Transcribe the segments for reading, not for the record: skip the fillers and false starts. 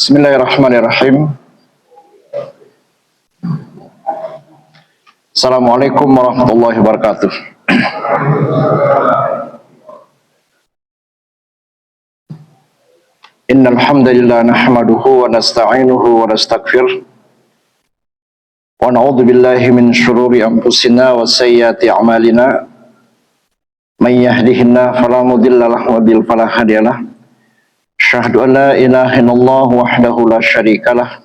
Bismillahirrahmanirrahim. Assalamualaikum warahmatullahi wabarakatuh. Innal hamdalillah nahmaduhu wa nasta'inuhu wa nastaghfiruh wa na'udzu billahi min shururi anfusina wa sayyiati a'malina. May yahdihillahu fala mudilla lahu wa yudlil fala hadiyalah. Asyhadu an la ilaha illallah wahdahu la syarikalah.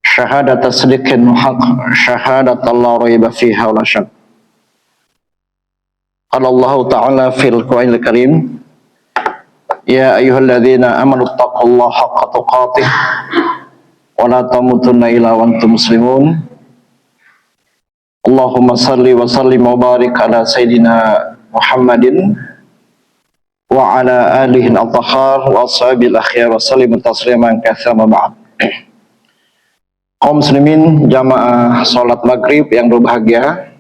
Syahadat tasdiqin haq, syahadat la raiba fiha wa la syak. Qala Allah Ta'ala fil Qur'anil Karim, ya ayyuhalladzina amanu taqullaha haqqa tuqatih wa la tamutunna illa wa antum muslimun. Allahumma salli wa sallim wa barik ala sayyidina Muhammadin wa ala alihi al-athhar wa ashabil akhyar wa sallim tasliman katsiran ba'd. Kaum muslimin jamaah salat maghrib yang berbahagia,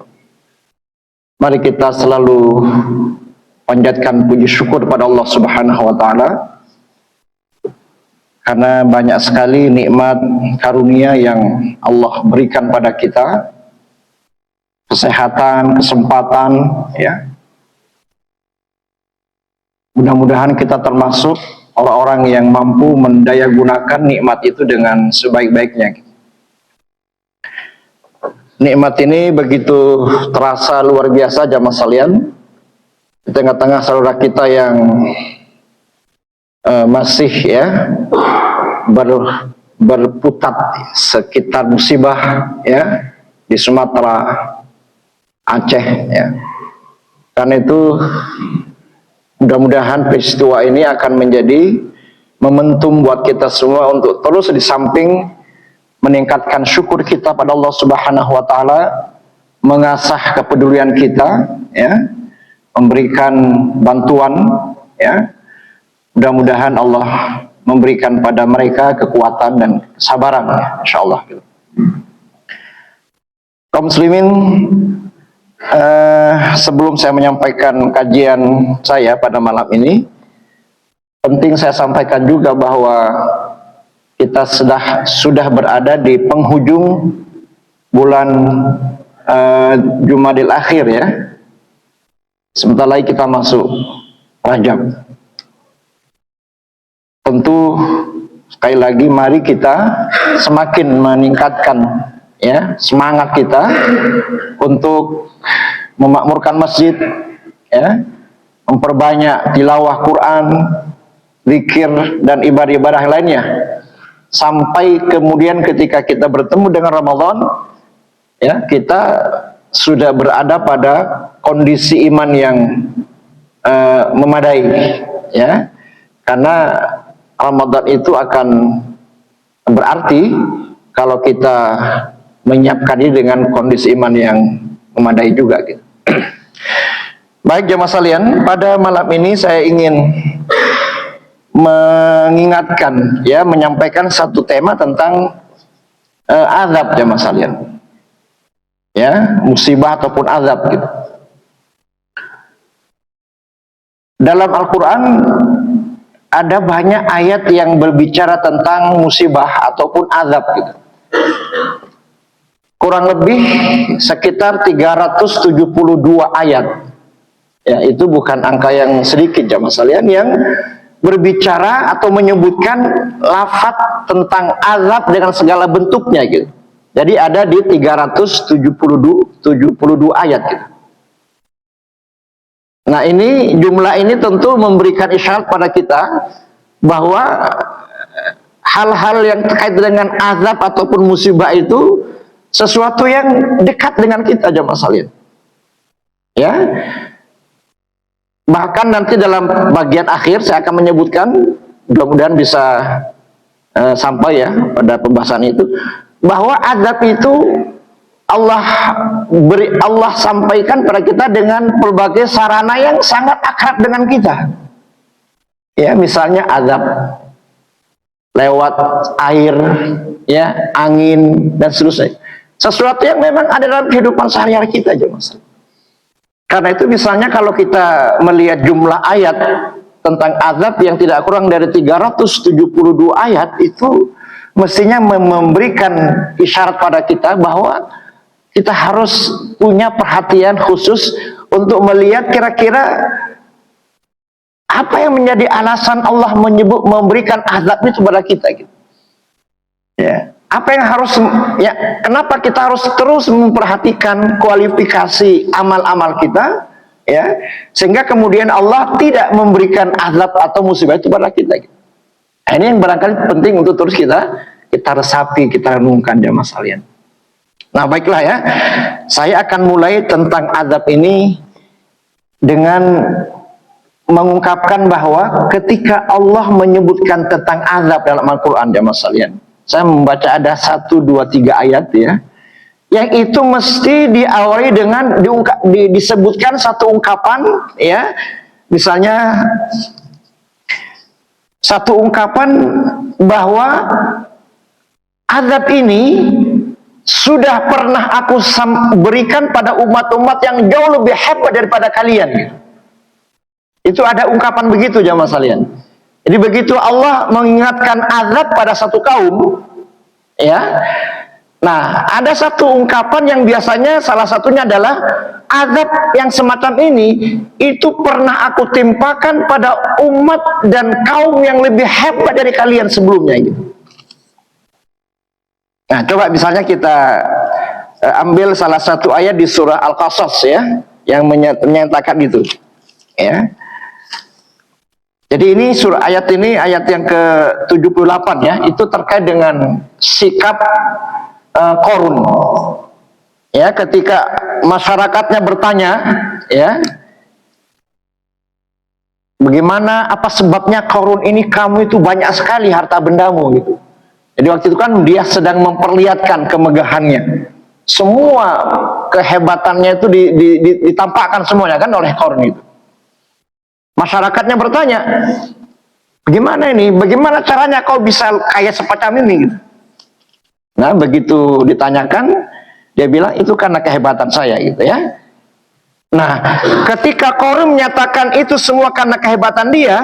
mari kita selalu panjatkan puji syukur pada Allah Subhanahu wa taala karena banyak sekali nikmat karunia yang Allah berikan pada kita, kesehatan, kesempatan, ya. Mudah-mudahan kita termasuk orang-orang yang mampu mendayagunakan nikmat itu dengan sebaik-baiknya. Nikmat ini begitu terasa luar biasa jamaah sekalian di tengah-tengah saudara kita yang masih ya berputat sekitar musibah ya di Sumatera, Aceh ya. Karena itu mudah-mudahan peristiwa ini akan menjadi momentum buat kita semua untuk terus di samping meningkatkan syukur kita pada Allah Subhanahu wa taala, mengasah kepedulian kita ya, memberikan bantuan ya. Mudah-mudahan Allah memberikan pada mereka kekuatan dan kesabaran ya, insyaallah gitu. Kaum muslimin, sebelum saya menyampaikan kajian saya pada malam ini, penting saya sampaikan juga bahwa kita sudah berada di penghujung bulan Jumadil Akhir ya. Sebentar lagi kita masuk Rajab. Tentu sekali lagi mari kita semakin meningkatkan ya semangat kita untuk memakmurkan masjid ya, memperbanyak tilawah Quran, zikir dan ibadah-ibadah lainnya sampai kemudian ketika kita bertemu dengan Ramadan ya kita sudah berada pada kondisi iman yang memadai ya, karena Ramadan itu akan berarti kalau kita menyiapkan diri dengan kondisi iman yang memadai juga gitu. Baik jamaah sekalian, pada malam ini saya ingin mengingatkan ya, menyampaikan satu tema tentang azab jamaah sekalian. Ya, musibah ataupun azab gitu. Dalam Al-Qur'an ada banyak ayat yang berbicara tentang musibah ataupun azab gitu. Kurang lebih sekitar 372 ayat. Ya, itu bukan angka yang sedikit jamaah sekalian yang berbicara atau menyebutkan lafaz tentang azab dengan segala bentuknya gitu. Jadi ada di 372 ayat gitu. Nah, ini jumlah ini tentu memberikan isyarat pada kita bahwa hal-hal yang terkait dengan azab ataupun musibah itu sesuatu yang dekat dengan kita jamaah sekalian. Ya. Bahkan nanti dalam bagian akhir saya akan menyebutkan, mudah-mudahan bisa sampai ya pada pembahasan itu, bahwa azab itu Allah sampaikan pada kita dengan berbagai sarana yang sangat akrab dengan kita. Ya, misalnya azab lewat air, ya, angin dan seterusnya. Sesuatu yang memang ada dalam kehidupan sehari-hari kita aja, Mas. Karena itu misalnya kalau kita melihat jumlah ayat tentang azab yang tidak kurang dari 372 ayat, itu mestinya memberikan isyarat pada kita bahwa kita harus punya perhatian khusus untuk melihat kira-kira apa yang menjadi alasan Allah memberikan azab itu kepada kita gitu. Ya, apa yang harus, ya, kenapa kita harus terus memperhatikan kualifikasi amal-amal kita, ya, sehingga kemudian Allah tidak memberikan azab atau musibah itu pada kita gitu. Nah, ini yang barangkali penting untuk terus kita resapi, kita renungkan jamaah sekalian. Nah, baiklah ya, saya akan mulai tentang azab ini dengan mengungkapkan bahwa ketika Allah menyebutkan tentang azab dalam Al-Quran jamaah sekalian, saya membaca ada 1, 2, 3 ayat ya, yang itu mesti diawali dengan disebutkan satu ungkapan ya, misalnya satu ungkapan bahwa azab ini sudah pernah aku berikan pada umat-umat yang jauh lebih hebat daripada kalian gitu. Itu ada ungkapan begitu jamaah sekalian. Jadi begitu Allah mengingatkan azab pada satu kaum, ya. Nah, ada satu ungkapan yang biasanya salah satunya adalah azab yang semacam ini itu pernah aku timpakan pada umat dan kaum yang lebih hebat dari kalian sebelumnya gitu. Nah, coba misalnya kita ambil salah satu ayat di surah Al-Qasas ya, yang menyatakan itu, ya. Jadi ini surah ayat ini ayat yang ke-78 ya, itu terkait dengan sikap Qarun. Ya, ketika masyarakatnya bertanya, ya, bagaimana, apa sebabnya Qarun ini kamu itu banyak sekali harta bendamu gitu. Jadi waktu itu kan dia sedang memperlihatkan kemegahannya. Semua kehebatannya itu ditampakkan semuanya kan oleh Qarun itu. Masyarakatnya bertanya, bagaimana ini? Bagaimana caranya kau bisa kaya semacam ini? Gitu. Nah, begitu ditanyakan, dia bilang itu karena kehebatan saya, gitu ya. Nah, ketika Qarun menyatakan itu semua karena kehebatan dia,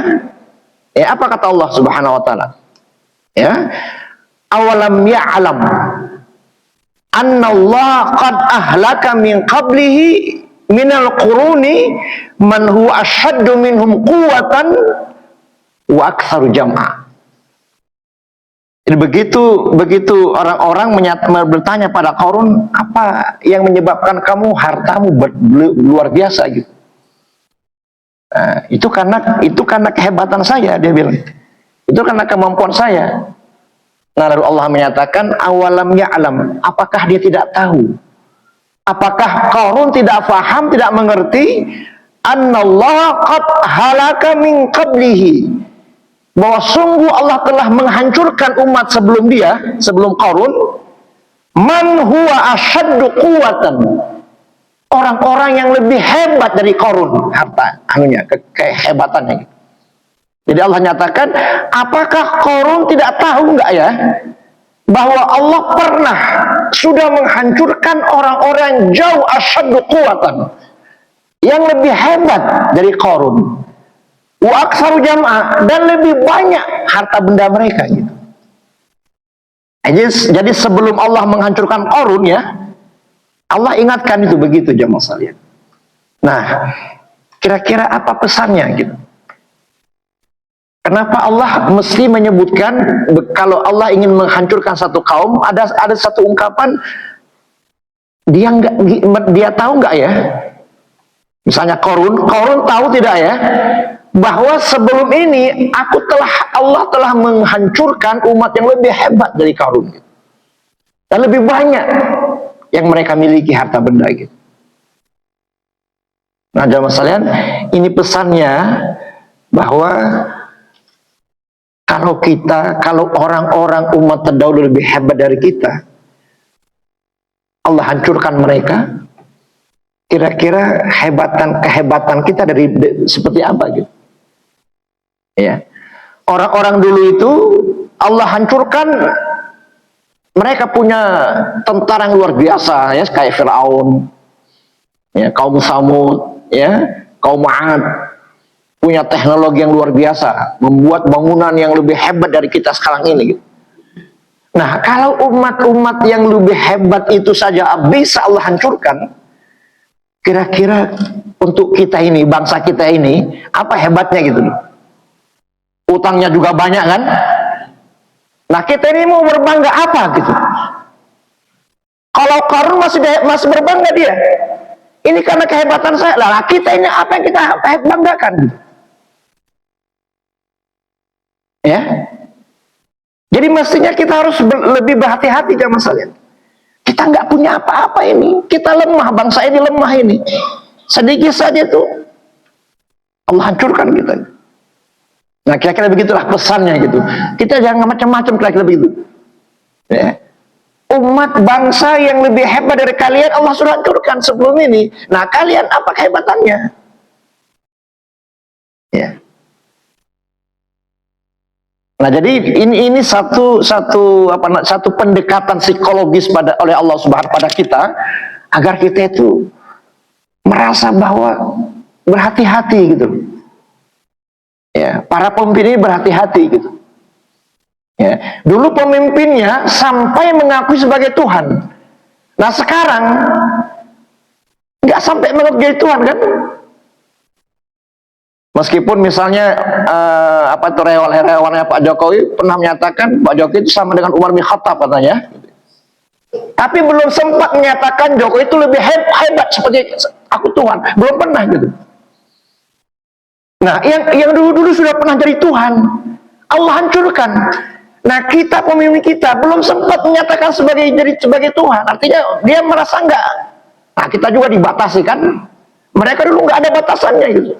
ya apa kata Allah Subhanahu Wa Taala? Ya, awalam ya'lam anna Allah qad ahlaka min qablihi minal quruni man huwa asyaddu minhum quwwatan wa aktsaru jam'a. Jadi begitu orang-orang bertanya pada Qarun, apa yang menyebabkan kamu hartamu luar biasa gitu. Nah, itu karena kehebatan saya, dia bilang. Itu karena kemampuan saya. Nah, lalu Allah menyatakan awalam ya'lam, apakah dia tidak tahu? Apakah Qarun tidak paham, tidak mengerti annallaha qad halaka min qablihi, bahwa sungguh Allah telah menghancurkan umat sebelum dia, sebelum Qarun, man huwa asyaddu quwwatan, orang-orang yang lebih hebat dari Qarun harta kehebatannya. Jadi Allah nyatakan, apakah Qarun tidak tahu enggak ya bahwa Allah pernah sudah menghancurkan orang-orang jauh asyaddu quwwatan, yang lebih hebat dari Qarun, wa aktsaru jam'a, dan lebih banyak harta benda mereka gitu. Jadi sebelum Allah menghancurkan Qarun ya, Allah ingatkan itu begitu jamaah sekalian. Nah, kira-kira apa pesannya gitu? Kenapa Allah mesti menyebutkan kalau Allah ingin menghancurkan satu kaum, ada satu ungkapan, dia tahu nggak ya? Misalnya Qarun tahu tidak ya bahwa sebelum ini Allah telah menghancurkan umat yang lebih hebat dari Qarun gitu. Dan lebih banyak yang mereka miliki harta benda gitu. Nah, jamaah sekalian, ini pesannya bahwa kalau orang-orang umat terdahulu lebih hebat dari kita, Allah hancurkan mereka, kira-kira kehebatan kita seperti apa gitu. Ya. Orang-orang dulu itu Allah hancurkan, mereka punya tentara yang luar biasa ya, kayak Firaun, ya, kaum Samud, ya, kaum 'Ad. punya teknologi yang luar biasa, membuat bangunan yang lebih hebat dari kita sekarang ini gitu. Nah, kalau umat-umat yang lebih hebat itu saja bisa Allah hancurkan, kira-kira untuk kita ini, bangsa kita ini, apa hebatnya gitu? Utangnya juga banyak kan? Nah, kita ini mau berbangga apa gitu? Kalau Qarun masih berbangga dia. Ini karena kehebatan saya. Lah, kita ini apa yang kita banggakan? Ya. Jadi mestinya kita harus lebih berhati-hati jamaah sekalian. Kita nggak punya apa-apa ini. Kita lemah, bangsa ini lemah ini. Sedikit saja tuh Allah hancurkan kita. Nah, kira-kira begitulah pesannya gitu. Kita jangan macam-macam, kira-kira begitu. Ya. Umat bangsa yang lebih hebat dari kalian Allah sudah hancurkan sebelum ini. Nah, kalian apa kehebatannya? Ya. Nah, jadi ini satu pendekatan psikologis oleh Allah Subhanahu pada kita agar kita itu merasa bahwa berhati-hati gitu. Ya, para pemimpin ini berhati-hati gitu. Ya, dulu pemimpinnya sampai mengakui sebagai Tuhan. Nah, sekarang nggak sampai mengaku jadi Tuhan kan? Meskipun misalnya relawannya Pak Jokowi pernah menyatakan Pak Jokowi itu sama dengan Umar bin Khattab katanya. Tapi belum sempat menyatakan Jokowi itu lebih hebat seperti aku Tuhan, belum pernah gitu. Nah, yang dulu sudah pernah jadi Tuhan, Allah hancurkan. Nah, kita pemimpin kita belum sempat menyatakan sebagai Tuhan, artinya dia merasa enggak. Nah, kita juga dibatasi kan? Mereka dulu nggak ada batasannya gitu.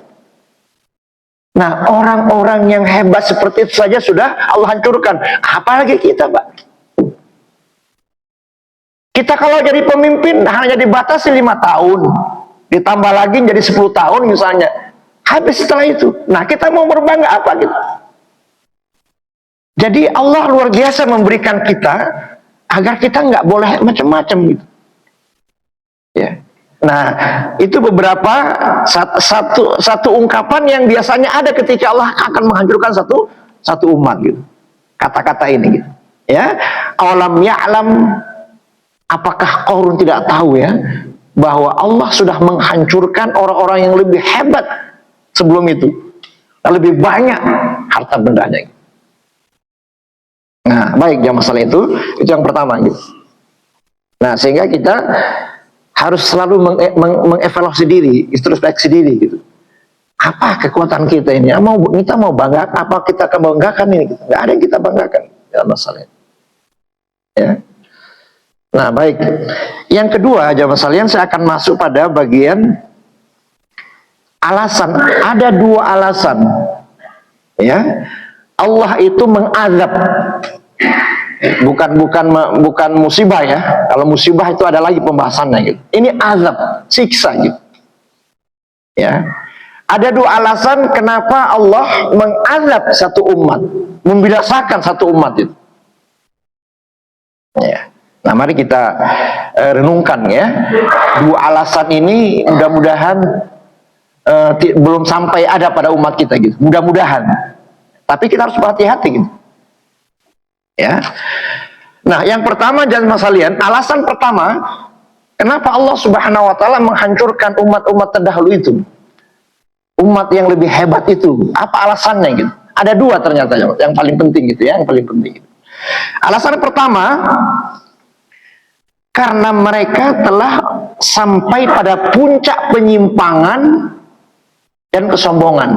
Nah, orang-orang yang hebat seperti itu saja sudah Allah hancurkan. Apalagi kita, Pak. Kita kalau jadi pemimpin hanya dibatasi 5 tahun. Ditambah lagi jadi 10 tahun misalnya. Habis setelah itu. Nah, kita mau berbangga apa gitu? Jadi Allah luar biasa memberikan kita agar kita nggak boleh macam-macam gitu. Ya. Nah, itu beberapa satu ungkapan yang biasanya ada ketika Allah akan menghancurkan satu umat gitu. Kata-kata ini gitu. Ya, awalam ya'lam, apakah Qarun tidak tahu ya bahwa Allah sudah menghancurkan orang-orang yang lebih hebat sebelum itu, lebih banyak harta bendanya. Nah, baik ya, masalah itu yang pertama gitu. Nah, sehingga kita harus selalu mengevaluasi diri, introspeksi diri gitu. Apa kekuatan kita ini? Kita mau bangga apa kita kebanggakan ini? Gitu. Nggak ada yang kita banggakan dalam masalah ini. Ya. Nah, baik. Yang kedua, jamaah sekalian, saya akan masuk pada bagian alasan. Ada 2 alasan. Ya. Allah itu mengazab. Bukan musibah ya. Kalau musibah itu ada lagi pembahasannya gitu. Ini azab, siksa gitu. Ya. Ada 2 alasan kenapa Allah mengazab satu umat, membinasakan satu umat itu. Ya. Nah, mari kita renungkan ya. 2 alasan ini mudah-mudahan belum sampai ada pada umat kita gitu. Mudah-mudahan. Tapi kita harus berhati-hati gitu. Ya. Nah, yang pertama jamaah sekalian, alasan pertama kenapa Allah Subhanahu wa taala menghancurkan umat-umat terdahulu itu. Umat yang lebih hebat itu. Apa alasannya gitu? Ada 2 ternyata yang paling penting gitu ya, yang paling penting gitu. Alasan pertama, karena mereka telah sampai pada puncak penyimpangan dan kesombongan.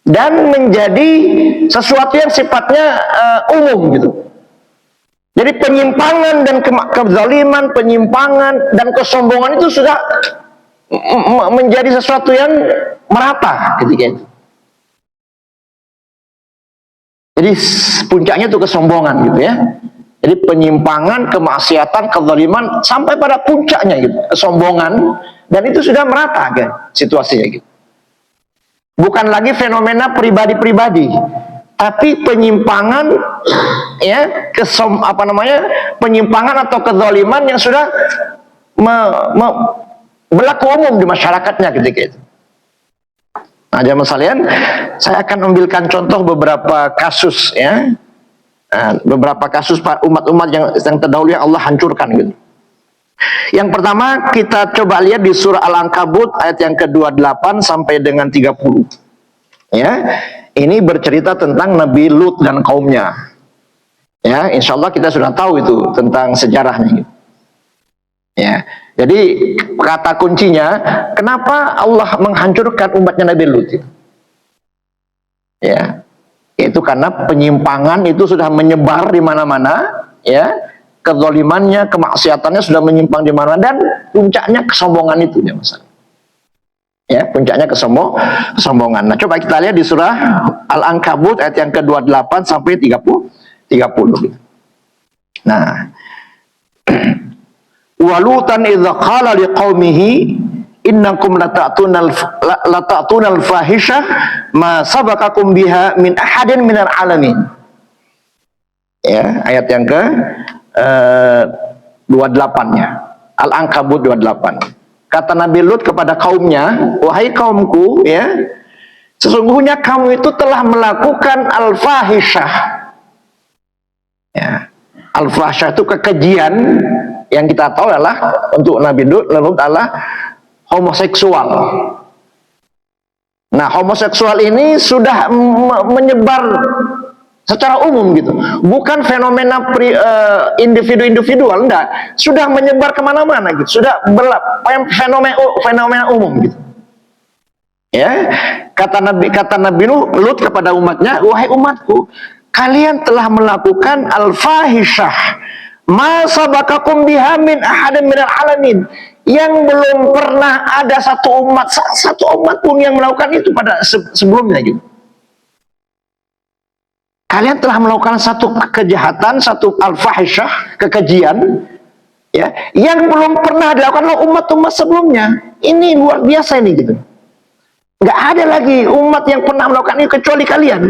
Dan menjadi sesuatu yang sifatnya umum gitu. Jadi penyimpangan dan kezaliman, penyimpangan dan kesombongan itu sudah menjadi sesuatu yang merata ketika itu. Jadi puncaknya itu kesombongan gitu ya. Jadi penyimpangan, kemaksiatan, kezaliman sampai pada puncaknya gitu, kesombongan, dan itu sudah merata kan situasinya gitu. Bukan lagi fenomena pribadi-pribadi, tapi penyimpangan ya, penyimpangan atau kezaliman yang sudah berlaku umum di masyarakatnya ketika itu. Nah, jamaah sekalian, saya akan ambilkan contoh beberapa kasus ya. Nah, beberapa kasus umat-umat yang terdahulu yang Allah hancurkan gitu. Yang pertama kita coba lihat di surah Al-Ankabut ayat yang ke-28 sampai dengan 30. Ya. Ini bercerita tentang Nabi Lut dan kaumnya. Ya, insya Allah kita sudah tahu itu tentang sejarahnya gitu. Ya. Jadi kata kuncinya, kenapa Allah menghancurkan umatnya Nabi Lut itu? Ya, itu karena penyimpangan itu sudah menyebar di mana-mana, ya, kezalimannya, kemaksiatannya sudah menyimpang di mana, dan puncaknya kesombongan itu ya Mas. Ya, puncaknya kesombongan. Nah, coba kita lihat di surah Al-Ankabut ayat yang ke-28 sampai 30. Nah, walutan idza qala liqaumihi innakum lata'tunal fahisyah ma sabaqakum biha min ahadin minal alamin. Ya, ayat yang ke 28-nya. Al-Ankabut 28. Kata Nabi Lut kepada kaumnya, wahai kaumku, ya, sesungguhnya kamu itu telah melakukan al-fahisyah. Ya. Al-fahisyah itu kekejian yang kita tahu adalah untuk Nabi Lut adalah homoseksual. Nah, homoseksual ini sudah menyebar secara umum gitu, bukan fenomena individu-individual, enggak, sudah menyebar kemana-mana gitu, sudah fenomena umum gitu. Ya, kata Nabi Lut kepada umatnya, wahai umatku, kalian telah melakukan al-fahisyah ma sabaqakum biha min ahadin minal alamin, yang belum pernah ada satu umat pun yang melakukan itu pada sebelumnya gitu. Kalian telah melakukan satu kejahatan, satu al-fahisyah, kekejian, ya, yang belum pernah dilakukan oleh umat-umat sebelumnya. Ini luar biasa ini gitu. Nggak ada lagi umat yang pernah melakukan ini kecuali kalian.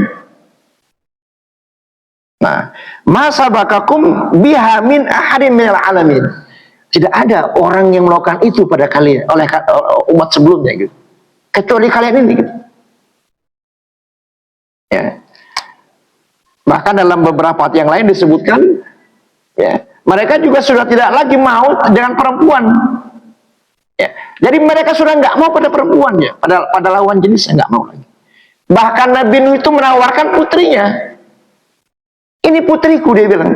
Nah, masa bakakum biha min ahadin minal alamin. Tidak ada orang yang melakukan itu pada kalian oleh umat sebelumnya gitu, kecuali kalian ini gitu. Ya. Bahkan dalam beberapa ayat yang lain disebutkan, ya, mereka juga sudah tidak lagi mau dengan perempuan. Ya. Jadi mereka sudah nggak mau pada perempuan ya, pada lawan jenisnya nggak mau lagi. Bahkan Nabi Nuh itu menawarkan putrinya. Ini putriku, dia bilang,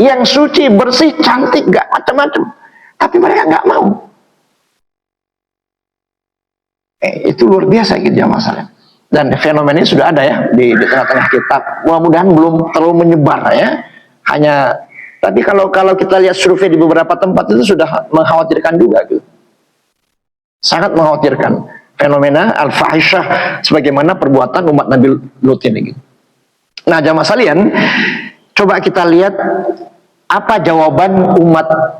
yang suci, bersih, cantik, gak macam-macam. Tapi mereka nggak mau. Itu luar biasa gitu ya masalah. Dan fenomena ini sudah ada ya di tengah-tengah kita. Mudah-mudahan belum terlalu menyebar ya. Hanya, tapi kalau kita lihat survei di beberapa tempat itu sudah mengkhawatirkan juga gitu. Sangat mengkhawatirkan fenomena al-fahisyah sebagaimana perbuatan umat Nabi Lut ini gitu. Nah, jamaah sekalian, coba kita lihat apa jawaban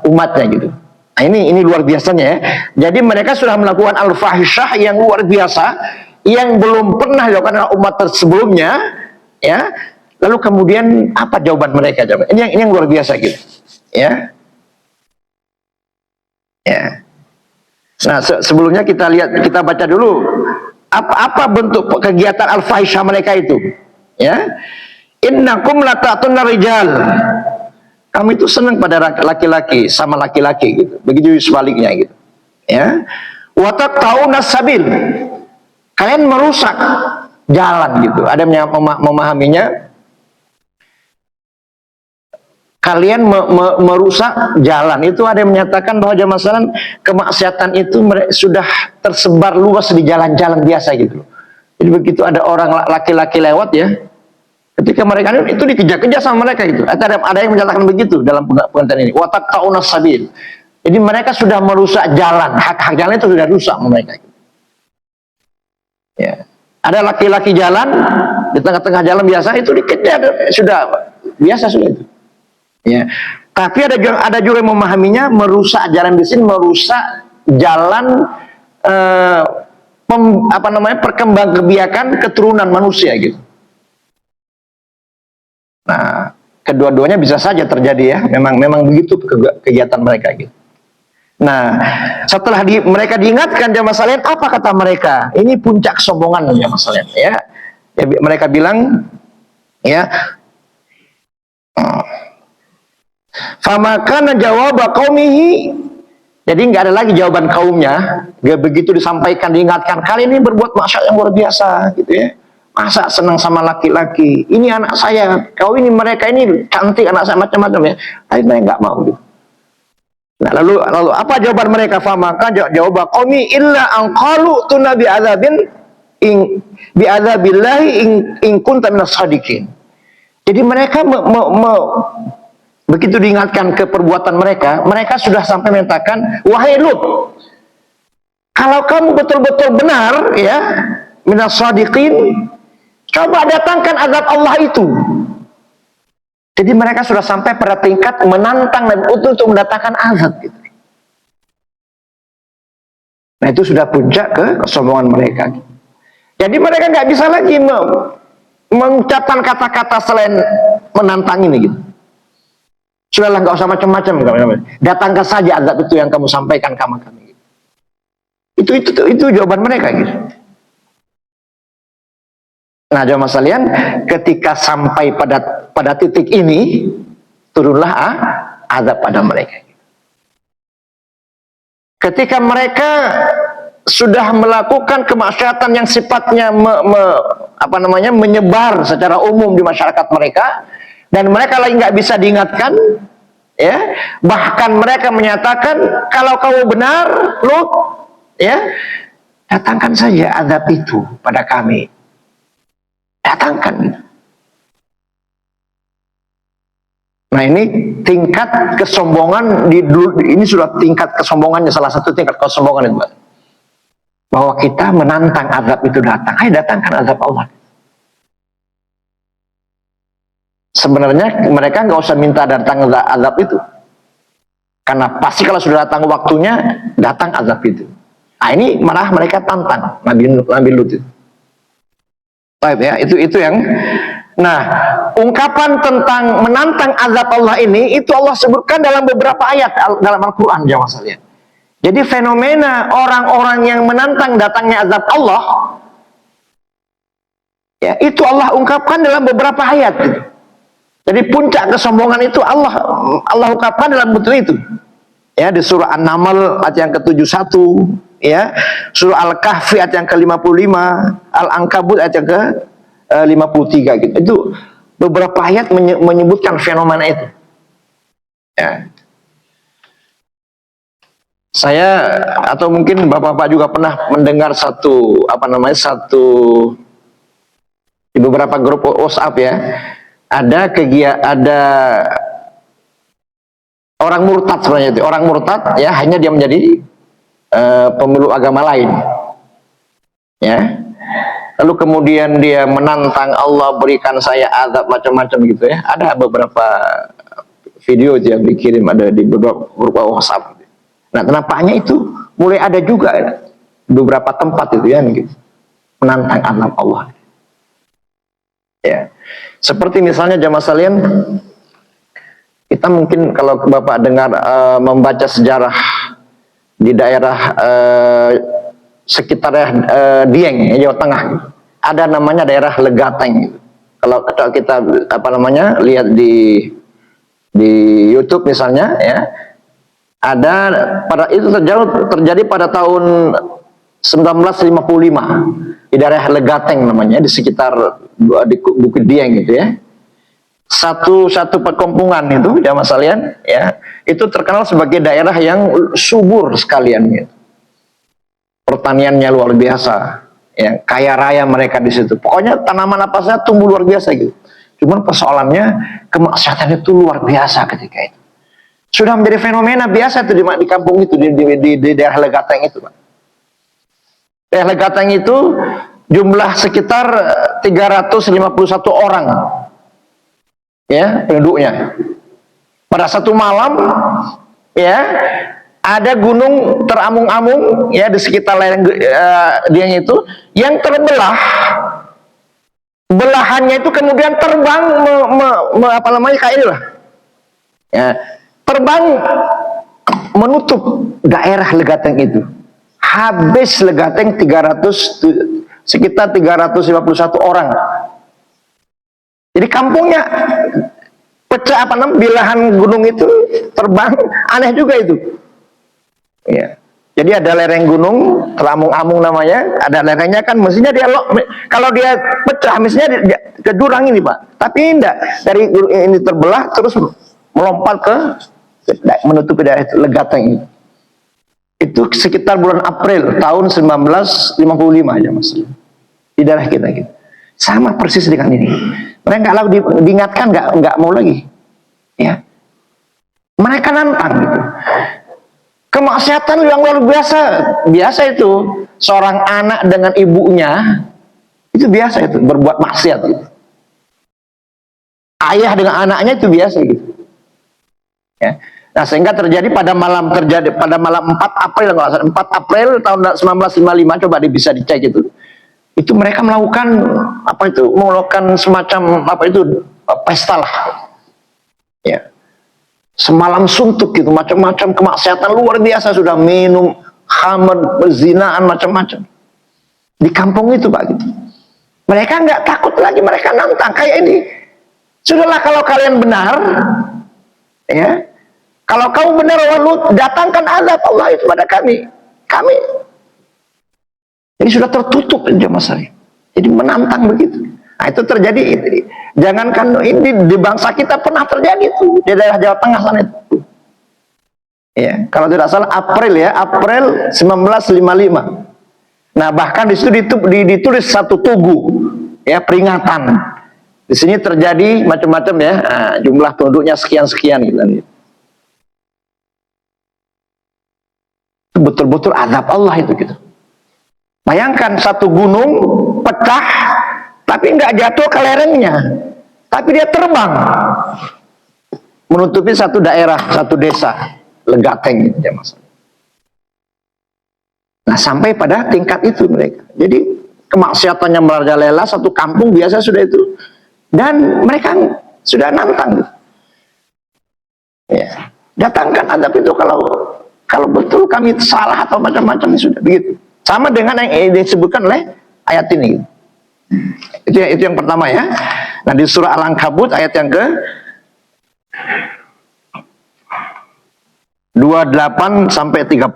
umatnya gitu. Nah, ini luar biasanya ya. Jadi mereka sudah melakukan al-fahisyah yang luar biasa, yang belum pernah dilakukan oleh umat sebelumnya, ya. Lalu kemudian apa jawaban mereka? Ini yang luar biasa gitu, ya. Ya. Nah, sebelumnya kita baca dulu apa bentuk kegiatan al-fahisyah mereka itu. Ya, innakum lata'tunnar rijal. Kamu itu senang pada laki-laki, sama laki-laki gitu. Begitu sebaliknya gitu. Ya. Wa taqta'unas sabil. Kalian merusak jalan gitu. Ada yang memahaminya, kalian merusak jalan. Itu ada yang menyatakan bahwa jamaah sekalian, kemaksiatan itu sudah tersebar luas di jalan-jalan biasa gitu. Jadi begitu ada orang laki-laki lewat ya, ketika mereka itu dikejar-kejar sama mereka itu. Ada yang menyatakan begitu dalam pengantar ini. Wa taqta'unas sabil. Jadi mereka sudah merusak jalan, hak-hak jalan itu sudah rusak mereka. Ya. Ada laki-laki jalan di tengah-tengah jalan biasa itu dikejar, sudah biasa sudah itu. Ya. Tapi ada juga yang memahaminya merusak jalan di sini, merusak jalan perkembangbiakan keturunan manusia gitu. Nah, kedua-duanya bisa saja terjadi ya. Memang begitu kegiatan mereka gitu. Nah, setelah mereka diingatkan jamaah sekalian, apa kata mereka? Ini puncak kesombongan jamaah sekalian, ya. Mereka bilang, ya, famakana jawab qaumihi. Jadi nggak ada lagi jawaban kaumnya. Gak begitu disampaikan, diingatkan, kali ini berbuat maksiat yang luar biasa, gitu ya. Masa senang sama laki-laki? Ini anak saya, kau ini mereka ini cantik anak saya macam-macam ya. Tapi mereka nggak mau. Gitu. Nah, lalu apa jawaban mereka? Famaka jawab qaumi illa an qalu tunna bi adzabin bi adzabillahi in kunta minas shadiqin. Jadi mereka begitu diingatkan ke perbuatan mereka, mereka sudah sampai menyatakan, wahai Lut, kalau kamu betul-betul benar, ya, minas shadiqin, coba datangkan azab Allah itu. Jadi mereka sudah sampai pada tingkat menantang Nabi Lut untuk mendatangkan azab. Gitu. Nah itu sudah puncak kesombongan mereka. Jadi mereka nggak bisa lagi mengucapkan kata-kata selain menantang ini. Gitu. Sudahlah, nggak usah macam-macam. Datangkan saja azab itu yang kamu sampaikan sama kami. Itu jawaban mereka. Gitu. Nah, jamaah sekalian, ketika sampai pada titik ini, turunlah azab pada mereka. Ketika mereka sudah melakukan kemaksiatan yang sifatnya menyebar secara umum di masyarakat mereka, dan mereka lagi nggak bisa diingatkan, ya, bahkan mereka menyatakan, kalau kamu benar, Lut, ya, datangkan saja azab itu pada kami. Datangkan. Nah ini tingkat kesombongan ini sudah tingkat kesombongannya, salah satu tingkat kesombongan itu, bahwa kita menantang azab itu datang. Ayo datangkan azab Allah. Sebenarnya mereka nggak usah minta datang azab itu, karena pasti kalau sudah datang waktunya datang azab itu. Nah ini malah mereka tantang Nabi Lut itu. Baik ya, itu yang. Nah, ungkapan tentang menantang azab Allah ini itu Allah sebutkan dalam beberapa ayat dalam Al-Qur'an, jamaah sekalian. Jadi fenomena orang-orang yang menantang datangnya azab Allah, ya, itu Allah ungkapkan dalam beberapa ayat. Jadi puncak kesombongan itu Allah ungkapkan dalam bentuk itu. Ya, di surah An-Naml ayat yang ke-71, ya, surah Al-Kahfi ayat yang ke-55, Al-Ankabut ayat yang ke-53 gitu. Itu beberapa ayat menyebutkan fenomena itu. Ya. Saya atau mungkin Bapak-bapak juga pernah mendengar satu di beberapa grup WhatsApp, ya. Ada orang murtad sebenarnya itu. Orang murtad, ya, hanya dia menjadi pemeluk agama lain. Ya. Lalu kemudian dia menantang Allah, berikan saya azab macam-macam gitu, ya. Ada beberapa video yang dikirim ada di beberapa WhatsApp. Nah, nampaknya itu mulai ada juga beberapa tempat itu, ya, gitu, menantang azab Allah. Ya. Seperti misalnya jamaah sekalian, kita mungkin kalau Bapak dengar membaca sejarah di daerah sekitar Dieng, Jawa Tengah, ada namanya daerah Legateng. Gitu. Kalau kita lihat di YouTube misalnya, ya, ada itu terjadi pada tahun 1955 di daerah Legateng namanya, di sekitar di Bukit Dieng gitu, ya. Satu perkampungan itu jamaah sekalian, ya, itu terkenal sebagai daerah yang subur sekalian gitu. Pertaniannya luar biasa, ya, kaya raya mereka di situ. Pokoknya tanaman apa saja tumbuh luar biasa gitu. Cuman persoalannya kemaksiatan itu luar biasa ketika itu. Sudah menjadi fenomena biasa itu di kampung itu, di daerah Legateng itu, Pak. Daerah Legateng itu jumlah sekitar 351 orang, ya, penduduknya. Pada satu malam, ya, ada gunung teramung-amung, ya, di sekitar lereng Dieng itu yang terbelah. Belahannya itu kemudian terbang kayak inilah. Ya, terbang menutup daerah Legateng itu. Habis Legateng sekitar 351 orang. Jadi kampungnya pecah, apa namanya, bilahan gunung itu terbang, aneh juga itu. Ya. Jadi ada lereng gunung, Teramung-Amung namanya, ada lerengnya kan, mestinya dia kalau dia pecah, mestinya dia ke jurang ini Pak. Tapi enggak, dari ini terbelah terus melompat ke menutupi daerah Legateng ini. Itu sekitar bulan April tahun 1955 aja Mas. Di daerah kita gitu. Sama persis dengan ini. Mereka nggak lalu diingatkan, nggak mau lagi. Ya. Mereka nantang gitu. Kemaksiatan yang luar biasa itu. Seorang anak dengan ibunya itu biasa itu, berbuat maksiat gitu. Ayah dengan anaknya itu biasa gitu. Ya. Nah, sehingga terjadi pada malam 4 April 4 April tahun 1955, coba bisa dicek itu. Itu mereka melakukan semacam pesta lah. Ya. Semalam suntuk gitu, macam-macam kemaksiatan luar biasa, sudah minum, khamr, berzinaan, macam-macam. Di kampung itu Pak gitu. Mereka nggak takut lagi, mereka nantang kayak ini. Sudahlah, kalau kalian benar, ya, kalau kamu benar, Lut, datangkan azab Allah itu pada kami. Jadi sudah tertutup jamaah saya. Jadi menantang begitu. Nah, itu terjadi. Jangankan ini, di bangsa kita pernah terjadi itu di daerah Jawa Tengah sana itu. Ya, kalau tidak salah April 1955. Nah, bahkan di situ ditulis satu tugu, ya, peringatan. Di sini terjadi macam-macam ya. Nah, jumlah penduduknya sekian-sekian gitu. Betul-betul azab Allah itu gitu. Bayangkan satu gunung pecah, tapi nggak jatuh ke lerengnya, tapi dia terbang menutupi satu daerah, satu desa Legateng gitu ya Mas. Nah, sampai pada tingkat itu mereka. Jadi kemaksiatannya merajalela, satu kampung biasa sudah itu, dan mereka sudah nantang gitu. Ya, datangkan azab itu kalau betul kami salah atau macam-macam, sudah begitu. Sama dengan yang disebutkan oleh ayat ini. Itu yang pertama ya. Nah, di surah Al-Ankabut ayat yang ke 28 sampai 30.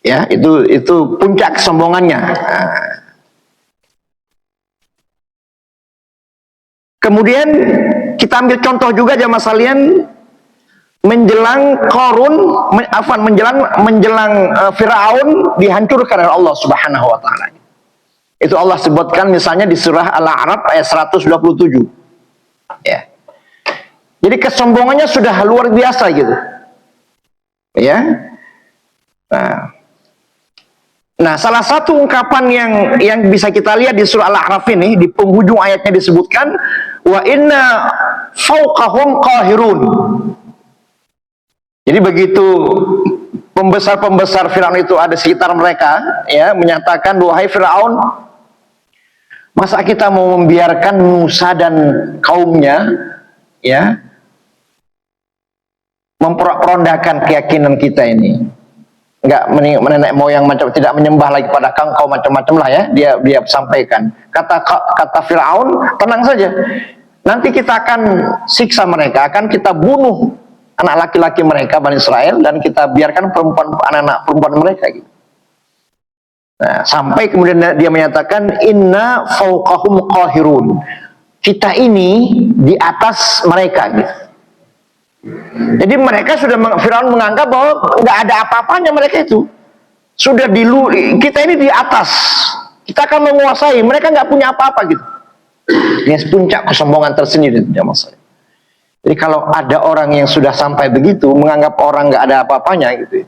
Ya, itu puncak kesombongannya. Nah. Kemudian kita ambil contoh juga jamaah sekalian, menjelang Firaun dihancurkan oleh Allah Subhanahu wa taala. Itu Allah sebutkan misalnya di surah Al-A'raf ayat 127. Ya. Jadi kesombongannya sudah luar biasa gitu. Ya. Nah, salah satu ungkapan yang bisa kita lihat di surah Al-A'raf ini, di penghujung ayatnya disebutkan wa inna fawqahum qahirun. Jadi begitu pembesar-pembesar Firaun itu ada sekitar mereka, ya, menyatakan, wahai Firaun, masa kita mau membiarkan Musa dan kaumnya, ya, memperondakan keyakinan kita ini, nggak menenek moyang macam, tidak menyembah lagi pada kau macam-macam lah ya, dia sampaikan. Kata Firaun, tenang saja, nanti kita akan siksa mereka, akan kita bunuh anak laki-laki mereka, Bani Israel, dan kita biarkan anak-anak perempuan mereka gitu. Nah, sampai kemudian dia menyatakan inna fawqahum qahirun, kita ini di atas mereka gitu. Jadi mereka sudah, Firaun menganggap bahwa nggak ada apa-apanya mereka itu, sudah kita ini di atas, kita akan menguasai, mereka nggak punya apa-apa gitu. Ini puncak kesombongan tersendiri ya Mas. Jadi kalau ada orang yang sudah sampai begitu, menganggap orang nggak ada apa-apanya gitu,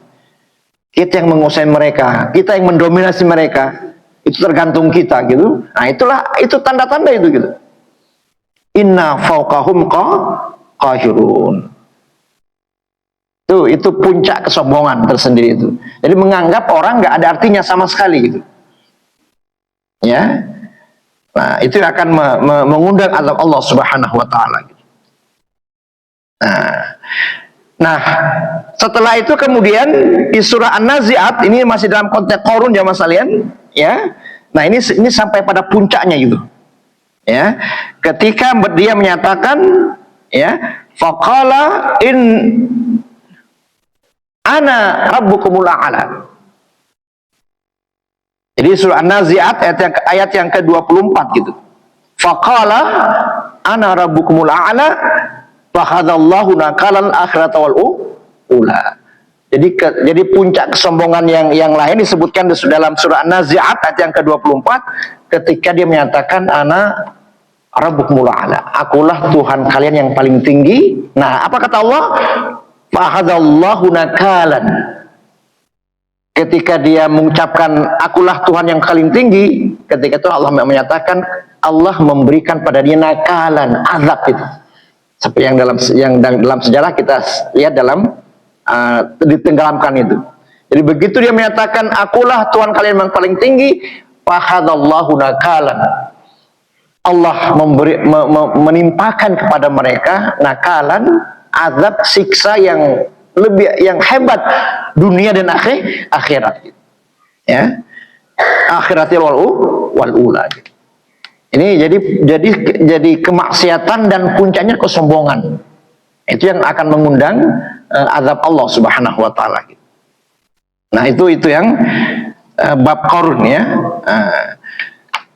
kita yang menguasai mereka, kita yang mendominasi mereka, itu tergantung kita gitu. Nah, itu tanda-tanda itu gitu. Inna fawqahum qahirun. Itu puncak kesombongan tersendiri itu. Jadi menganggap orang nggak ada artinya sama sekali gitu. Ya. Nah, itu akan mengundang azab Allah Subhanahu wa taala gitu. Nah, Nah, setelah itu kemudian di surah An-Nazi'at, ini masih dalam konteks Qarun ya mas kalian, ya. Nah, ini sampai pada puncaknya gitu. Ya. Ketika dia menyatakan ya, faqala in ana rabbukumul a'la. Jadi surah An-Nazi'at ayat yang ke-24 gitu. Faqala ana rabbukumul a'la fakhadallahu nakalan akhirat wal ula. Jadi puncak kesombongan yang lain disebutkan dalam surah An-Nazi'at ayat yang ke-24 ketika dia menyatakan ana rabbukumul a'la. Akulah Tuhan kalian yang paling tinggi. Nah, apa kata Allah? Fakhadallahu nakalan. Ketika dia mengucapkan akulah Tuhan yang paling tinggi, ketika itu Allah menyatakan Allah memberikan pada dia nakalan, azab itu. Seperti yang dalam sejarah kita lihat dalam ditenggelamkan itu. Jadi begitu dia menyatakan akulah Tuhan kalian yang paling tinggi, fakhadallahu nakalan. Allah menimpakan kepada mereka nakalan, azab, siksa yang hebat dunia dan akhirat. Ya. Akhiratil wal ula. Ini jadi kemaksiatan dan puncaknya kesombongan. Itu yang akan mengundang azab Allah Subhanahu wa taala. Nah, itu yang bab Qarun ya.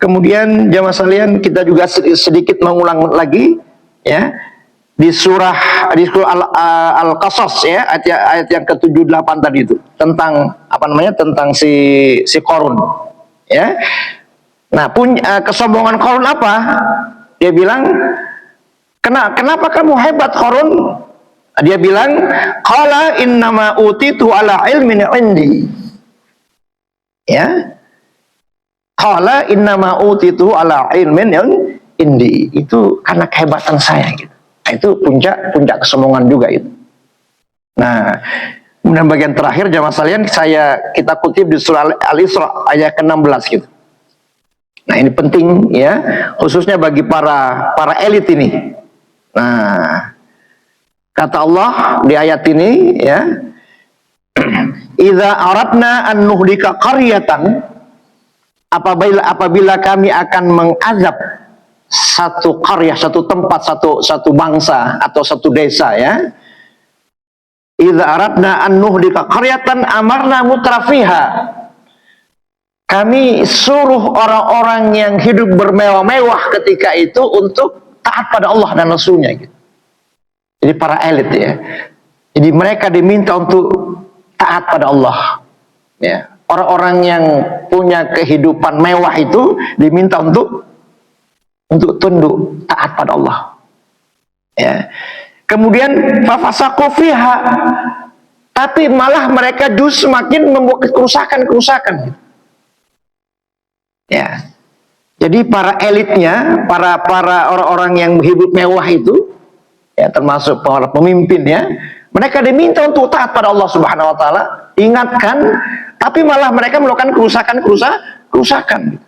Kemudian jamaah sekalian, kita juga sedikit mengulang lagi ya di surah Al-Qasas ya, ayat yang ke-78 tadi itu tentang tentang si Qarun ya. Nah, kesombongan Qarun apa? Dia bilang, kenapa kamu hebat Qarun? Dia bilang, qala innama utitu ala ilmin indi. Ya. Qala innama utitu ala ilmin indi. Itu karena kehebatan saya gitu. Nah, itu puncak kesombongan juga itu. Nah, kemudian bagian terakhir jamaah sekalian kita kutip di surah Al-Isra ayat ke-16 gitu. Nah, ini penting ya, khususnya bagi para elit ini. Nah, kata Allah di ayat ini ya, idza aradna an nuhlika qaryatan, apabila kami akan mengazab satu qaryah, satu tempat, satu bangsa atau satu desa ya. Idza aradna an nuhlika qaryatan amarna mutrafiha. Kami suruh orang-orang yang hidup bermewah-mewah ketika itu untuk taat pada Allah dan Rasulnya gitu. Jadi para elit ya. Jadi mereka diminta untuk taat pada Allah. Ya. Orang-orang yang punya kehidupan mewah itu diminta untuk tunduk taat pada Allah. Ya. Kemudian fafasaqu fiha. Tapi malah mereka justru semakin membuat kerusakan-kerusakan gitu. Ya, jadi para elitnya, para orang-orang yang hidup mewah itu, ya termasuk para pemimpin ya, mereka diminta untuk taat pada Allah Subhanahu Wa Taala, ingatkan, tapi malah mereka melakukan kerusakan.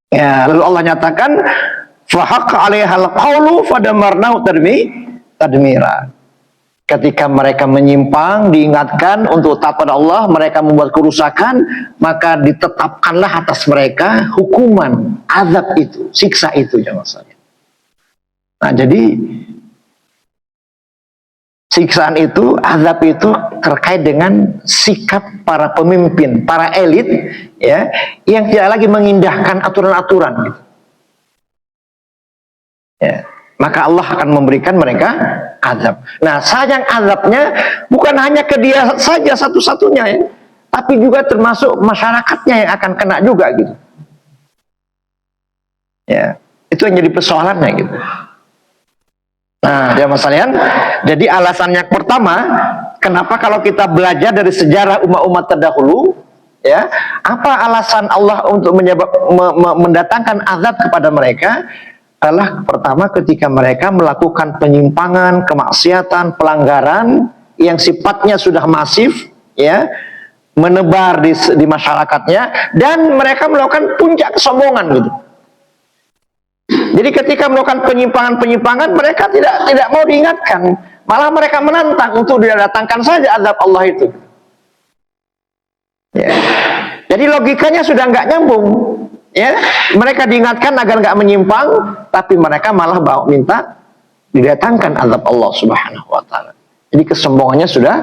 Ya, lalu Allah nyatakan, fahaqqa 'alaihal qawlu fadamarnahu tadmira. Ketika mereka menyimpang, diingatkan untuk taat pada Allah, mereka membuat kerusakan, maka ditetapkanlah atas mereka hukuman, azab itu, siksa itu jemaah sekalian. Nah, jadi siksaan itu, azab itu terkait dengan sikap para pemimpin, para elit, ya, yang tidak lagi mengindahkan aturan-aturan. Gitu. Ya. Maka Allah akan memberikan mereka azab. Nah, sayang azabnya bukan hanya ke dia saja satu-satunya ya, tapi juga termasuk masyarakatnya yang akan kena juga gitu. Ya, itu yang jadi persoalannya gitu. Nah, jemaah sekalian, jadi alasannya pertama, kenapa kalau kita belajar dari sejarah umat-umat terdahulu, ya, apa alasan Allah untuk mendatangkan azab kepada mereka? Adalah pertama ketika mereka melakukan penyimpangan, kemaksiatan, pelanggaran yang sifatnya sudah masif, ya, menebar di masyarakatnya, dan mereka melakukan puncak kesombongan gitu. Jadi ketika melakukan penyimpangan-penyimpangan, mereka tidak mau diingatkan, Malah mereka menantang untuk didatangkan saja azab Allah itu. Ya. Jadi logikanya sudah nggak nyambung. Ya, mereka diingatkan agar nggak menyimpang, tapi mereka malah minta didatangkan azab Allah Subhanahu wa taala. Jadi kesombongannya sudah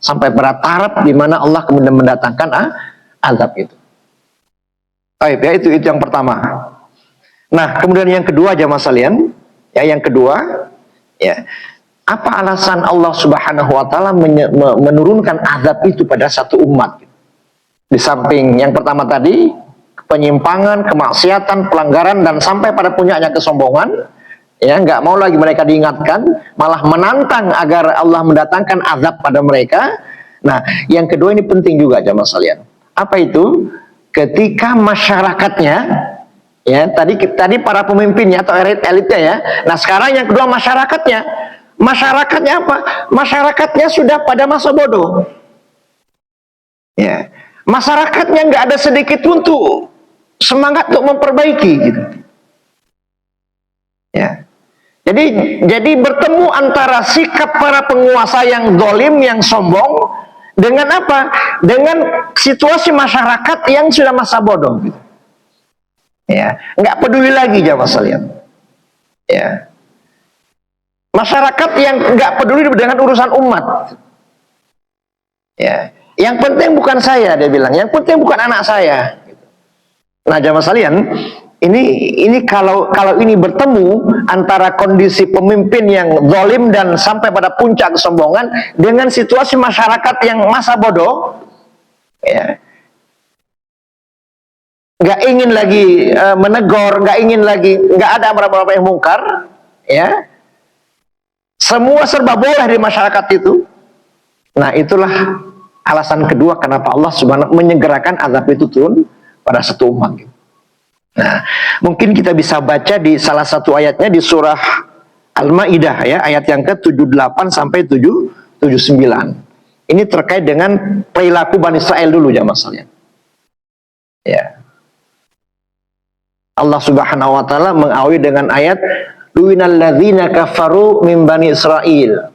sampai pada taraf di mana Allah kemudian mendatangkan azab itu. Baik, ya itu yang pertama. Nah, kemudian yang kedua jamaah sekalian, ya yang kedua, ya apa alasan Allah Subhanahu wa taala menurunkan azab itu pada satu umat? Di samping yang pertama tadi, penyimpangan, kemaksiatan, pelanggaran, dan sampai pada puncaknya kesombongan, ya nggak mau lagi mereka diingatkan, malah menantang agar Allah mendatangkan azab pada mereka. Nah, yang kedua ini penting juga jamaah sekalian. Apa itu? Ketika masyarakatnya, ya tadi para pemimpinnya atau elitnya ya. Nah sekarang yang kedua masyarakatnya. Masyarakatnya apa? Masyarakatnya sudah pada masa bodoh. Ya. Masyarakatnya nggak ada sedikit pun tuh semangat untuk memperbaiki gitu. Ya. Jadi bertemu antara sikap para penguasa yang zalim, yang sombong, dengan apa? Dengan situasi masyarakat yang sudah masa bodoh gitu. Ya, nggak peduli lagi jamaah sekalian. Ya. Masyarakat yang nggak peduli dengan urusan umat. Ya. Yang penting bukan saya, dia bilang. Yang penting bukan anak saya. Nah, jamaah sekalian, ini kalau ini bertemu antara kondisi pemimpin yang zalim dan sampai pada puncak kesombongan dengan situasi masyarakat yang masa bodoh, ya, nggak ingin lagi menegur, nggak ada amar ma'ruf nahi mungkar, ya, semua serba boleh di masyarakat itu. Nah, itulah alasan kedua kenapa Allah Subhanahu menyegerakan azab itu turun pada satu umat. Nah, mungkin kita bisa baca di salah satu ayatnya di surah Al-Maidah ya, ayat yang ke-78 sampai 79. Ini terkait dengan perilaku Bani Israel dulu jamaah sekalian. Ya. Allah Subhanahu wa taala mengawali dengan ayat lu'inal ladzina kafaru min Bani Israil.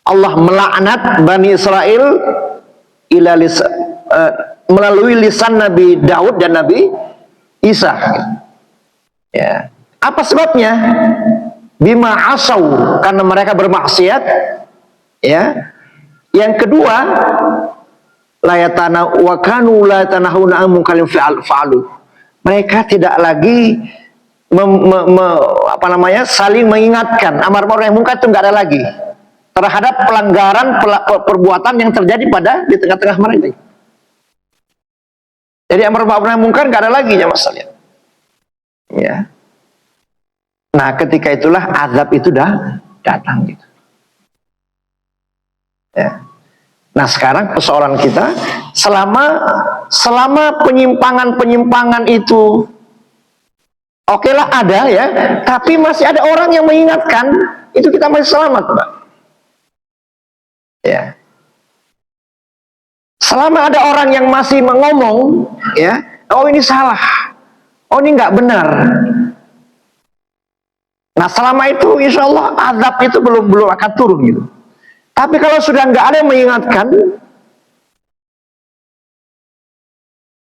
Allah melaknat Bani Israel melalui lisan Nabi Daud dan Nabi Isa. Ya. Apa sebabnya? Bima asau, karena mereka bermaksiat. Ya. Yang kedua, la yatana wa kanu la yatanahuna an munkarin fa'alu. Mereka tidak lagi saling mengingatkan amar ma'ruf nahi mungkar itu nggak ada lagi terhadap pelanggaran perbuatan yang terjadi di tengah-tengah mereka. Jadi amar ma'ruf nahi mungkar nggak ada lagi ya mas sekalian. Ya. Nah, ketika itulah azab itu dah datang gitu. Ya. Nah, sekarang persoalan kita selama penyimpangan itu okelah ada ya, tapi masih ada orang yang mengingatkan, itu kita masih selamat, Mbak. Ya. Selama ada orang yang masih ngomong, ya, oh ini salah, oh ini nggak benar. Nah, selama itu, insya Allah azab itu belum akan turun gitu. Tapi kalau sudah nggak ada yang mengingatkan,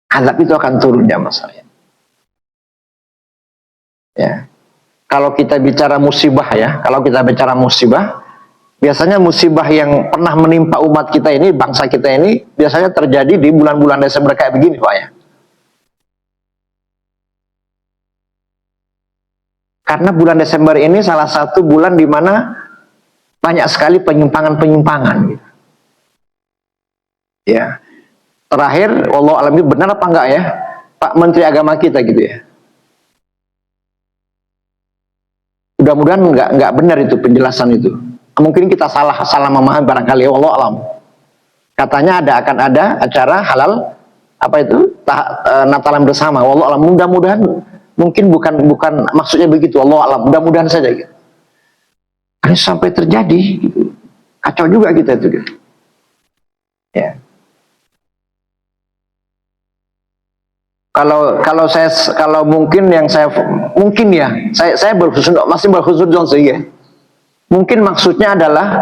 azab itu akan turun ya mas saya. Ya. Kalau kita bicara musibah ya, biasanya musibah yang pernah menimpa umat kita ini, bangsa kita ini, biasanya terjadi di bulan-bulan Desember kayak begini Pak ya. Karena bulan Desember ini salah satu bulan di mana banyak sekali penyimpangan-penyimpangan gitu. Ya. Terakhir, wallahu alam ini benar apa enggak ya? Pak Menteri Agama kita gitu ya. Mudah-mudahan enggak benar itu penjelasan itu. Mungkin kita salah memahami barangkali, wallahu alam. Katanya akan ada acara halal apa itu? Natalan bersama. Wallahu alam. Mudah-mudahan mungkin bukan maksudnya begitu, wallahu alam. Mudah-mudahan saja gitu. Ini sampai terjadi gitu. Kacau juga kita itu gitu. Ya. Kalau mungkin yang saya berhusnuzon masih berhusnuzon sih ya. Mungkin maksudnya adalah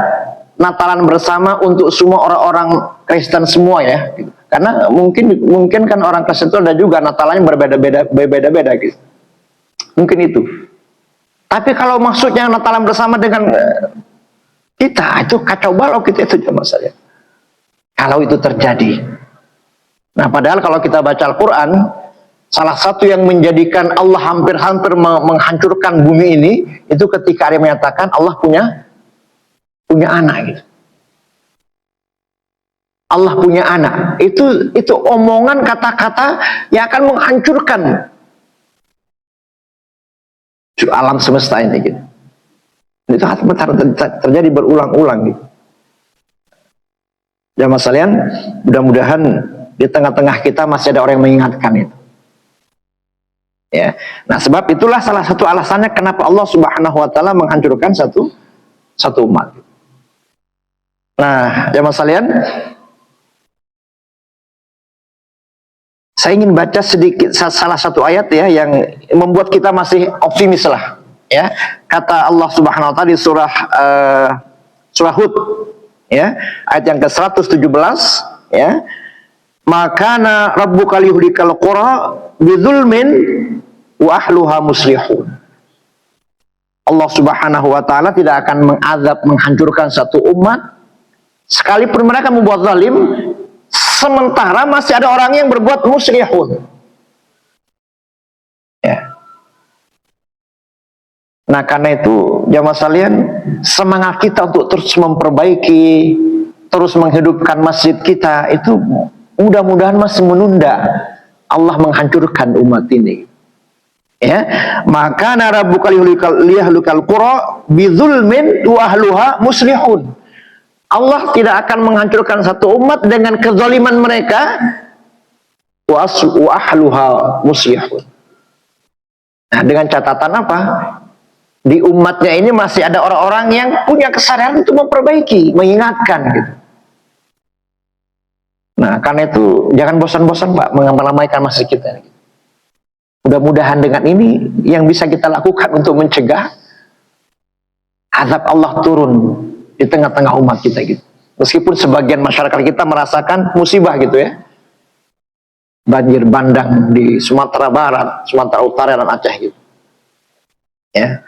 Natalan bersama untuk semua orang-orang Kristen semua ya. Gitu. Karena mungkin kan orang Kristen itu ada juga Natalannya berbeda-beda gitu. Mungkin itu. Tapi kalau maksudnya Natalan bersama dengan kita, itu kacau balau kita itu jemaah saya. Kalau itu terjadi. Nah, padahal kalau kita baca Al-Quran, salah satu yang menjadikan Allah hampir-hampir menghancurkan bumi ini, itu ketika dia menyatakan Allah punya anak gitu. Allah punya anak. Itu omongan kata-kata yang akan menghancurkan alam semesta ini gitu. Itu terjadi berulang-ulang gitu. Jamaah sekalian, mudah-mudahan di tengah-tengah kita masih ada orang yang mengingatkan itu. Ya. Nah, sebab itulah salah satu alasannya kenapa Allah Subhanahu wa taala menghancurkan satu umat. Nah, jamaah sekalian, saya ingin baca sedikit salah satu ayat ya yang membuat kita masih optimis lah. Ya, kata Allah Subhanahu wa taala di surah Hud ya, ayat yang ke-117 ya. Makana rabbuka liyuhlikal qura bidzulmin wa ahluha muslihun. Allah Subhanahu wa taala tidak akan menghancurkan satu umat sekalipun mereka membuat zalim, sementara masih ada orang yang berbuat muslihun. Ya. Nah, karena itu jamaah sekalian, semangat kita untuk terus memperbaiki, terus menghidupkan masjid kita itu mudah-mudahan masih menunda Allah menghancurkan umat ini. Ya, maka rabbuka liyuhlikal qura bidzulmin wa ahluha muslihun. Allah tidak akan menghancurkan satu umat dengan kezaliman mereka wa ahluha muslihun. Nah, dengan catatan apa? Di umatnya ini masih ada orang-orang yang punya kesadaran untuk memperbaiki, mengingatkan gitu. Nah, karena itu jangan bosan-bosan Pak mengamalkan masjid kita. Mudah-mudahan dengan ini yang bisa kita lakukan untuk mencegah azab Allah turun di tengah-tengah umat kita gitu. Meskipun sebagian masyarakat kita merasakan musibah gitu ya. Banjir bandang di Sumatera Barat, Sumatera Utara dan Aceh gitu. Ya.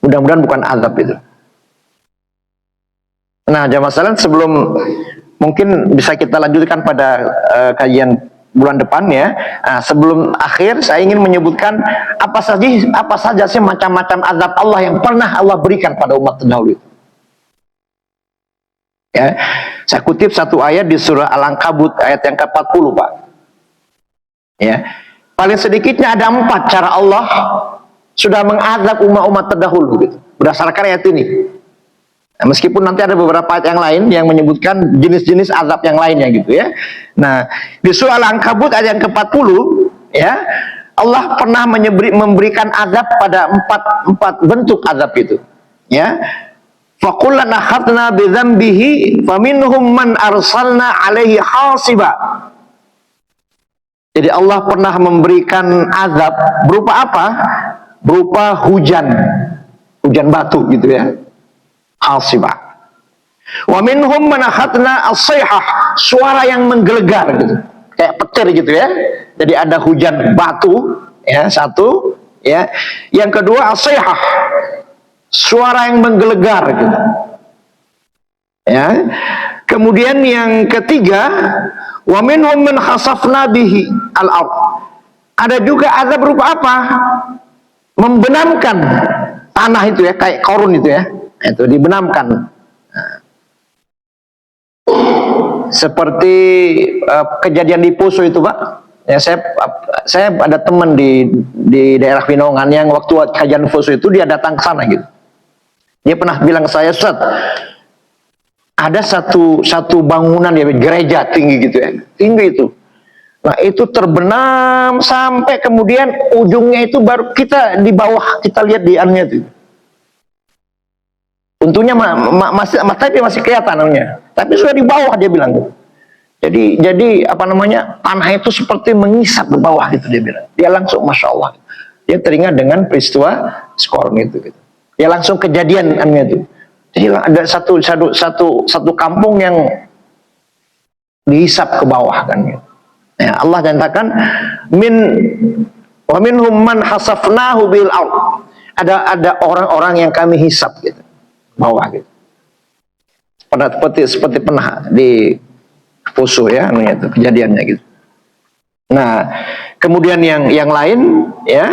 Mudah-mudahan bukan azab itu. Nah, jamaah sekalian, sebelum mungkin bisa kita lanjutkan pada kajian bulan depan ya. Nah, sebelum akhir saya ingin menyebutkan apa saja sih macam-macam azab Allah yang pernah Allah berikan pada umat terdahulu itu. Ya, saya kutip satu ayat di surah Al-Ankabut ayat yang ke-40 Pak. Ya, paling sedikitnya ada 4 cara Allah sudah mengazab umat-umat terdahulu gitu, berdasarkan ayat ini. Nah, meskipun nanti ada beberapa ayat yang lain yang menyebutkan jenis-jenis azab yang lainnya gitu ya. Nah, di surah Al-Ankabut ayat yang ke-40 ya, Allah pernah memberikan azab pada empat bentuk azab itu. Ya. Fakullan akhadna bidzambihi faminhum man arsalna alaihi hasiba. Jadi Allah pernah memberikan azab berupa apa? Berupa hujan batu gitu ya. Hasiba. Wa minhum man akhadna as-sayhah, suara yang menggelegar gitu. Kayak petir gitu ya. Jadi ada hujan batu ya, satu ya. Yang kedua as-sayhah, suara yang menggelegar gitu. Ya. Kemudian yang ketiga, wa minhum man khasafna bihi al-ard. Ada juga azab berupa apa? Membenamkan tanah itu ya, kayak korun itu ya. Itu dibenamkan. Nah. Seperti kejadian di Poso itu Pak. Ya, saya ada teman di daerah Winongan yang waktu kajian Poso itu dia datang ke sana gitu. Dia pernah bilang ke saya, Ustaz, ada satu bangunan ya, gereja tinggi gitu ya, tinggi itu. Nah, itu terbenam sampai kemudian ujungnya itu baru kita di bawah, kita lihat di annya itu. Untungnya masih kelihatan annya, tapi sudah di bawah dia bilang. Jadi apa namanya, tanah itu seperti mengisap ke bawah gitu dia bilang. Dia langsung Masya Allah, dia teringat dengan peristiwa Skorn itu gitu. Ya langsung kejadian annya itu. Jadi ada satu kampung yang dihisap ke bawah kan. Ya, Allah nyatakan wa minhum man hasafnahu bil ard. Ada orang-orang yang kami hisap gitu. Bawah gitu. Seperti pernah di Poso ya, itu kejadiannya gitu. Nah, kemudian yang lain ya,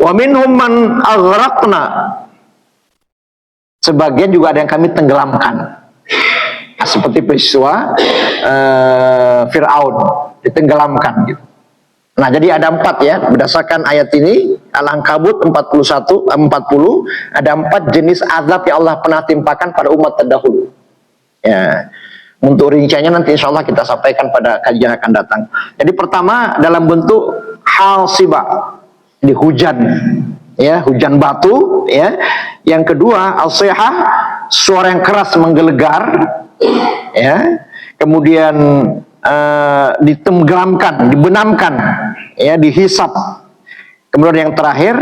wa minhum man aghraqna. Sebagian juga ada yang kami tenggelamkan. Nah, seperti peristiwa Fir'aun ditenggelamkan gitu. Nah, jadi ada 4 ya, berdasarkan ayat ini Al-Ankabut 40 ada 4 jenis azab yang Allah pernah timpakan pada umat terdahulu. Ya, untuk rinciannya nanti insya Allah kita sampaikan pada kajian akan datang. Jadi pertama dalam bentuk hasibah, di hujan, ya, hujan batu, ya. Yang kedua al-sayhah, suara yang keras menggelegar, ya. Kemudian ditenggelamkan, dibenamkan, ya, dihisap. Kemudian yang terakhir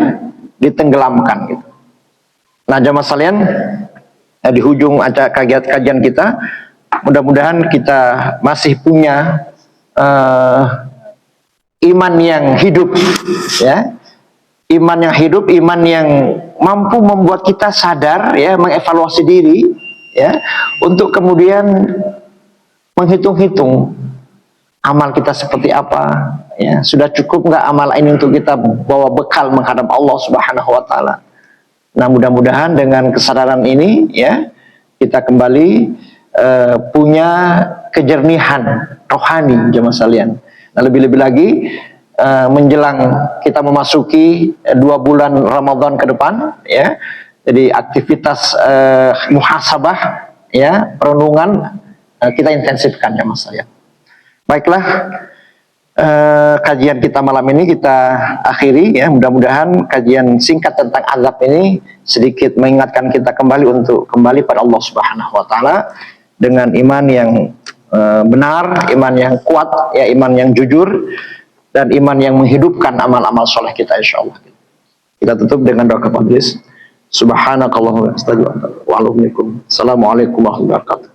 ditenggelamkan gitu. Nah, jamaah sekalian, di ujung acara kajian kita, mudah-mudahan kita masih punya iman yang hidup, ya. Iman yang hidup, iman yang mampu membuat kita sadar, ya, mengevaluasi diri, ya, untuk kemudian menghitung-hitung amal kita seperti apa, ya, sudah cukup nggak amal ini untuk kita bawa bekal menghadap Allah Subhanahu wa taala. Nah, mudah-mudahan dengan kesadaran ini, ya, kita kembali punya kejernihan rohani, jemaah sekalian. Nah, lebih-lebih lagi menjelang kita memasuki 2 bulan Ramadan ke depan, ya. Jadi aktivitas muhasabah, ya, perenungan kita intensifkan, jemaah sekalian. Baiklah, kajian kita malam ini kita akhiri, ya. Mudah-mudahan kajian singkat tentang azab ini sedikit mengingatkan kita kembali untuk kembali pada Allah Subhanahu wa taala dengan iman yang benar, iman yang kuat, ya, iman yang jujur, dan iman yang menghidupkan amal-amal soleh kita insyaallah. Kita tutup dengan doa kafaratus. Subhanakallahumma wa bihamdika wa alaikum. Assalamualaikum warahmatullahi wabarakatuh.